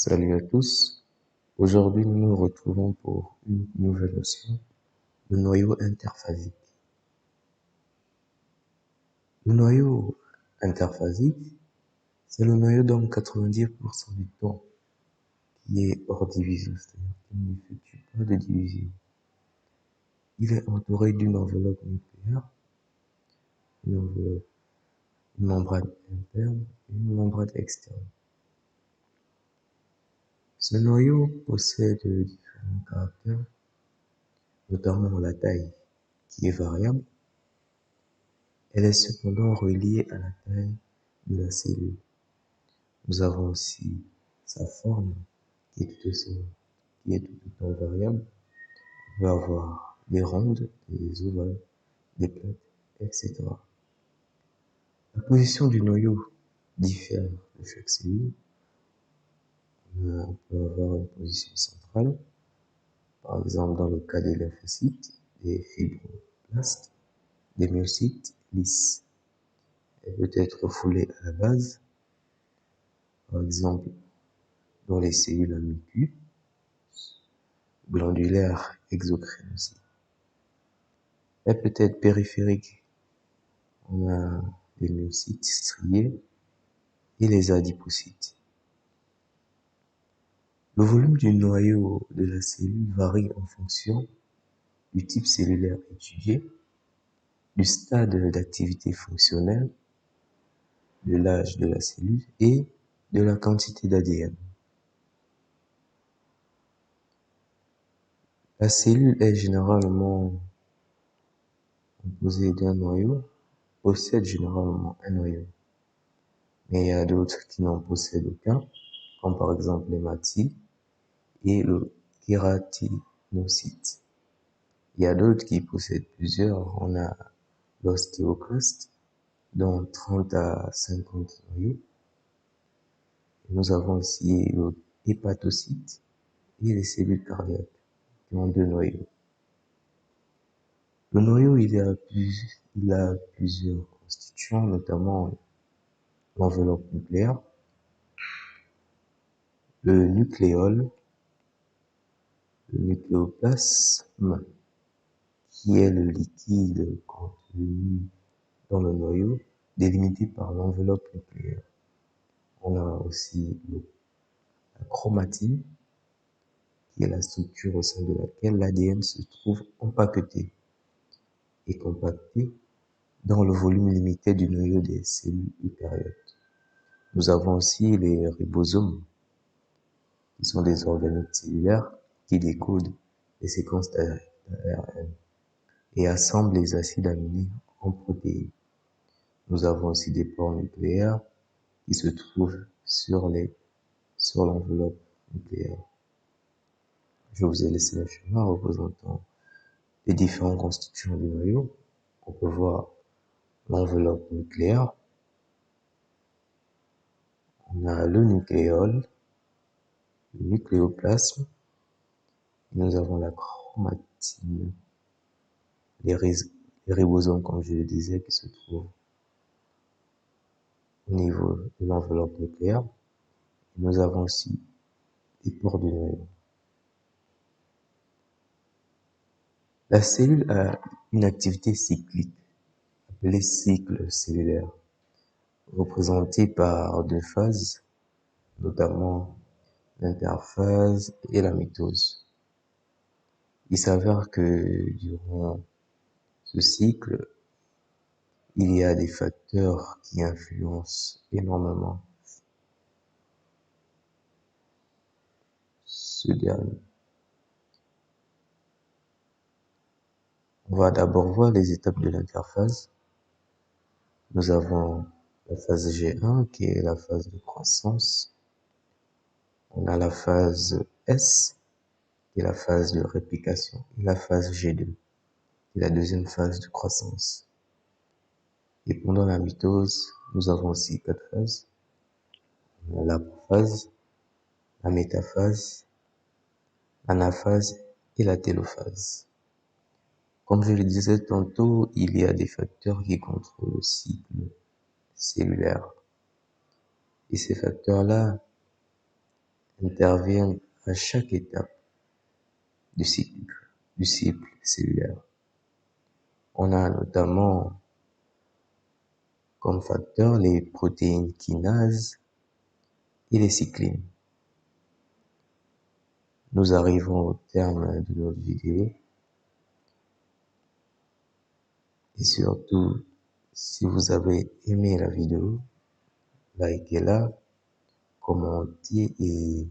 Salut à tous. Aujourd'hui, nous nous retrouvons pour une nouvelle notion, le noyau interphasique. Le noyau interphasique, c'est le noyau dans 90% du temps qui est hors division, c'est-à-dire qu'il n'effectue pas de division. Il est entouré d'une enveloppe nucléaire, une enveloppe, une membrane interne et une membrane externe. Ce noyau possède différents caractères, notamment la taille qui est variable. Elle est cependant reliée à la taille de la cellule. Nous avons aussi sa forme qui est tout autant variable. On peut avoir des rondes, des ovales, des plates, etc. La position du noyau diffère de chaque cellule. On peut avoir une position centrale, par exemple dans le cas des lymphocytes, des fibroblastes, des myocytes lisses. Elle peut être foulée à la base, par exemple dans les cellules à mucus, glandulaires exocrines aussi. Elle peut être périphérique. On a les myocytes striés et les adipocytes. Le volume du noyau de la cellule varie en fonction du type cellulaire étudié, du stade d'activité fonctionnelle, de l'âge de la cellule et de la quantité d'ADN. La cellule est généralement composée d'un noyau, possède généralement un noyau. Mais il y a d'autres qui n'en possèdent aucun, comme par exemple l'hématite et le kératinocyte. Il y a d'autres qui possèdent plusieurs. On a l'ostéoclaste, dont 30 à 50 noyaux. Et nous avons aussi le hépatocyte et les cellules cardiaques, qui ont 2 noyaux. Le noyau, il a plusieurs constituants, notamment l'enveloppe nucléaire, le nucléole, le nucléoplasme, qui est le liquide contenu dans le noyau, délimité par l'enveloppe nucléaire. On a aussi la chromatine, qui est la structure au sein de laquelle l'ADN se trouve empaqueté et compacté dans le volume limité du noyau des cellules eucaryotes. Nous avons aussi les ribosomes, qui sont des organeles cellulaires qui décodent les séquences d'ARN et assemblent les acides aminés en protéines. Nous avons aussi des pores nucléaires qui se trouvent sur l'enveloppe nucléaire. Je vous ai laissé un schéma représentant les différents constituants du noyau. On peut voir l'enveloppe nucléaire. On a le nucléole, le nucléoplasme. Nous avons la chromatine, les ribosomes, comme je le disais, qui se trouvent au niveau de l'enveloppe nucléaire. Et nous avons aussi les pores du noyau. La cellule a une activité cyclique, appelée cycle cellulaire, représentée par 2 phases, notamment l'interphase et la mitose. Il s'avère que durant ce cycle, il y a des facteurs qui influencent énormément ce dernier. On va d'abord voir les étapes de l'interphase. Nous avons la phase G1 qui est la phase de croissance. On a la phase S qui est la phase de réplication et la phase G2 qui est la deuxième phase de croissance. Et pendant la mitose, nous avons aussi 4 phases. On a l'aprophase, la métaphase, l'anaphase et la télophase. Comme je le disais tantôt, il y a des facteurs qui contrôlent le cycle cellulaire. Et ces facteurs-là interviennent à chaque étape du cycle cellulaire. On a notamment comme facteurs les protéines kinases et les cyclines. Nous arrivons au terme de notre vidéo. Et surtout, si vous avez aimé la vidéo, likez-la, commentez et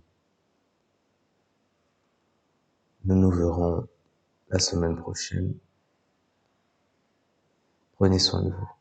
nous nous verrons la semaine prochaine. Prenez soin de vous.